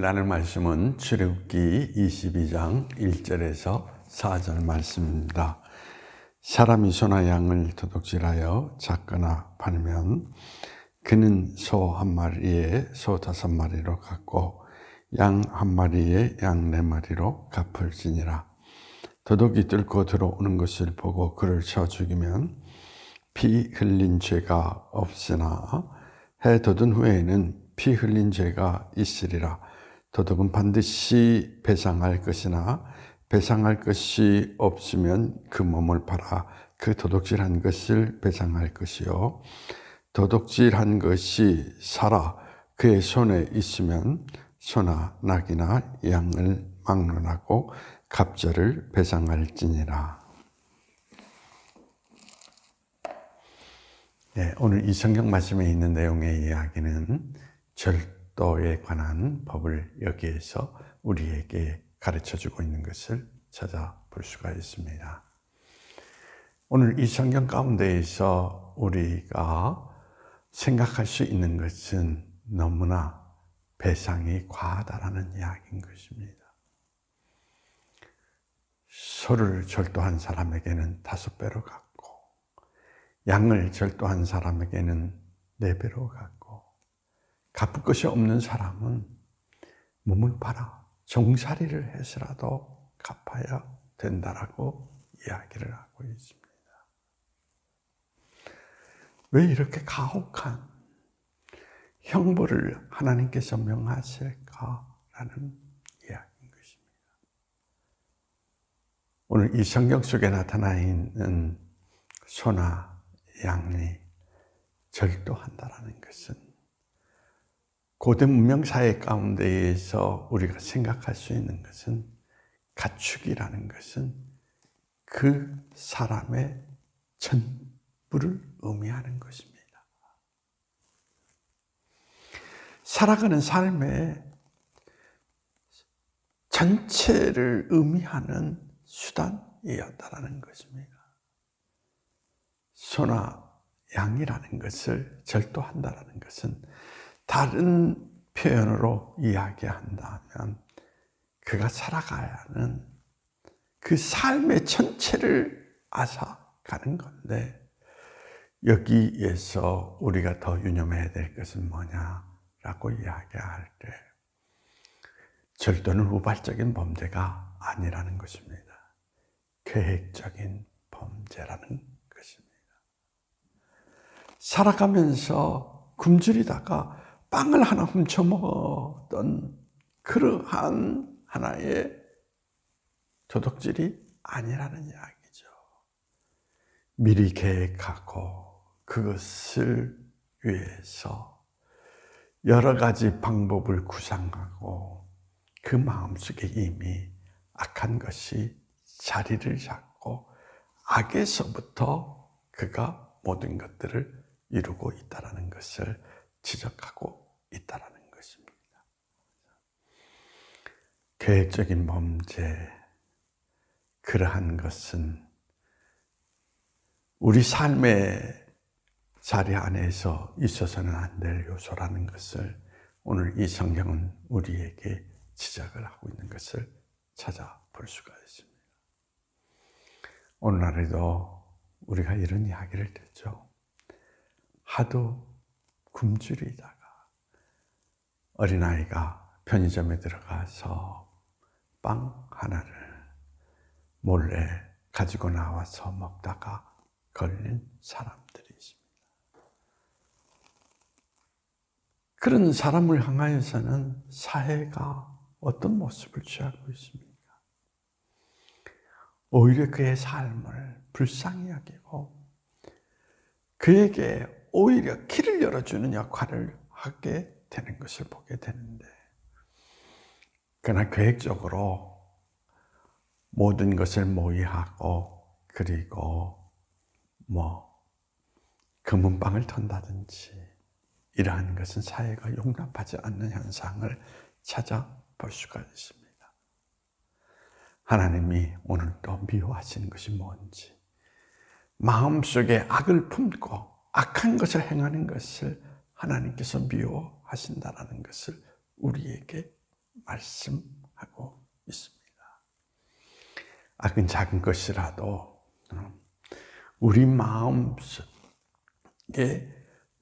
나눌 말씀은 출애굽기 22장 1절에서 4절 말씀입니다. 사람이 소나 양을 도둑질하여 잡거나 팔면 그는 소 한 마리에 소 5마리로 갚고 양 한 마리에 양 4마리로 갚을지니라. 도둑이 뚫고 들어오는 것을 보고 그를 쳐 죽이면 피 흘린 죄가 없으나 해 돋은 후에는 피 흘린 죄가 있으리라. 도둑은 반드시 배상할 것이나 배상할 것이 없으면 그 몸을 팔아 그 도둑질한 것을 배상할 것이요, 도둑질한 것이 살아 그의 손에 있으면 소나 낙이나 양을 막론하고 갑절을 배상할지니라. 네, 오늘 이 성경 말씀에 있는 내용의 이야기는 절도에 관한 법을 여기에서 우리에게 가르쳐주고 있는 것을 찾아볼 수가 있습니다. 오늘 이 성경 가운데에서 우리가 생각할 수 있는 것은 너무나 배상이 과하다라는 이야기인 것입니다. 소를 절도한 사람에게는 5배로 갚고 양을 절도한 사람에게는 4배로 갚고 갚을 것이 없는 사람은 몸을 팔아 종살이를 해서라도 갚아야 된다라고 이야기를 하고 있습니다. 왜 이렇게 가혹한 형벌을 하나님께서 명하실까라는 이야기인 것입니다. 오늘 이 성경 속에 나타나 있는 소나 양이 절도한다라는 것은 고대 문명사회 가운데에서 우리가 생각할 수 있는 것은 가축이라는 것은 그 사람의 전부를 의미하는 것입니다. 살아가는 삶의 전체를 의미하는 수단이었다라는 것입니다. 소나 양이라는 것을 절도한다는 것은 다른 표현으로 이야기한다면 그가 살아가야 하는 그 삶의 전체를 앗아가는 건데, 여기에서 우리가 더 유념해야 될 것은 뭐냐라고 이야기할 때 절도는 우발적인 범죄가 아니라는 것입니다. 계획적인 범죄라는 것입니다. 살아가면서 굶주리다가 빵을 하나 훔쳐 먹었던 그러한 하나의 도둑질이 아니라는 이야기죠. 미리 계획하고 그것을 위해서 여러 가지 방법을 구상하고 그 마음속에 이미 악한 것이 자리를 잡고 악에서부터 그가 모든 것들을 이루고 있다는 것을 지적하고 있다는 것입니다. 계획적인 범죄, 그러한 것은 우리 삶의 자리 안에서 있어서는 안 될 요소라는 것을 오늘 이 성경은 우리에게 지적을 하고 있는 것을 찾아볼 수가 있습니다. 오늘날에도 우리가 이런 이야기를 듣죠. 하도 굶주리다가 어린아이가 편의점에 들어가서 빵 하나를 몰래 가지고 나와서 먹다가 걸린 사람들이 있습니다. 그런 사람을 향하여서는 사회가 어떤 모습을 취하고 있습니까? 오히려 그의 삶을 불쌍히 여기고 그에게 오히려 길을 열어주는 역할을 하게 되는 것을 보게 되는데, 그러나 계획적으로 모든 것을 모의하고 그리고 금은방을 턴다든지 이러한 것은 사회가 용납하지 않는 현상을 찾아볼 수가 있습니다. 하나님이 오늘도 미워하시는 것이 뭔지, 마음속에 악을 품고 악한 것을 행하는 것을 하나님께서 미워하신다는 것을 우리에게 말씀하고 있습니다. 악은 작은 것이라도 우리 마음속에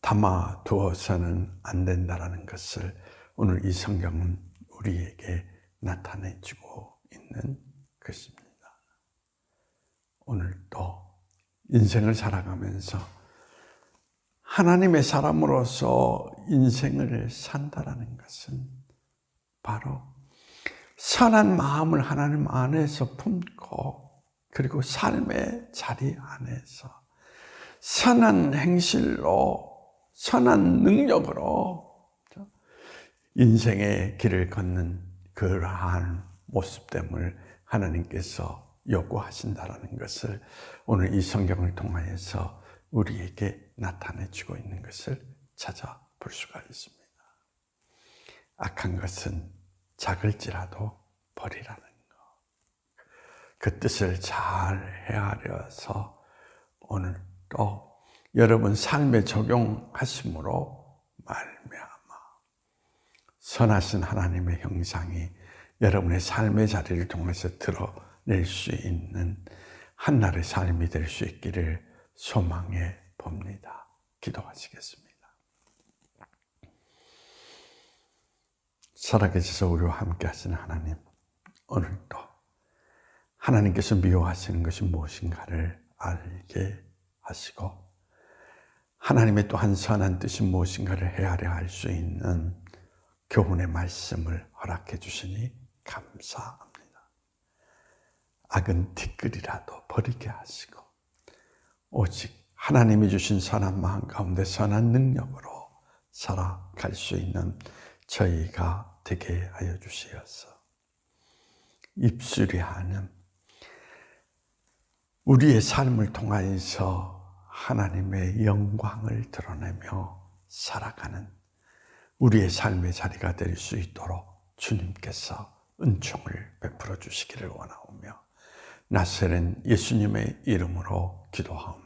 담아두어서는 안 된다는 것을 오늘 이 성경은 우리에게 나타내주고 있는 것입니다. 오늘도 인생을 살아가면서 하나님의 사람으로서 인생을 산다라는 것은 바로 선한 마음을 하나님 안에서 품고 그리고 삶의 자리 안에서 선한 행실로 선한 능력으로 인생의 길을 걷는 그러한 모습됨을 하나님께서 요구하신다라는 것을 오늘 이 성경을 통하여서 우리에게 나타내주고 있는 것을 찾아볼 수가 있습니다. 악한 것은 작을지라도 버리라는 것. 그 뜻을 잘 헤아려서 오늘 또 여러분 삶에 적용하심으로 말미암아 선하신 하나님의 형상이 여러분의 삶의 자리를 통해서 드러낼 수 있는 한날의 삶이 될 수 있기를 소망해 봅니다. 기도하시겠습니다. 살아계셔서 우리와 함께 하시는 하나님, 오늘도 하나님께서 미워하시는 것이 무엇인가를 알게 하시고 하나님의 또한 선한 뜻이 무엇인가를 헤아려 할 수 있는 교훈의 말씀을 허락해 주시니 감사합니다. 악은 티끌이라도 버리게 하시고 오직 하나님이 주신 선한 마음 가운데 선한 능력으로 살아갈 수 있는 저희가 되게 하여 주시어서 입술이 하는 우리의 삶을 통하여서 하나님의 영광을 드러내며 살아가는 우리의 삶의 자리가 될 수 있도록 주님께서 은총을 베풀어 주시기를 원하오며 나사렛 예수님의 이름으로 기도하옵나이다.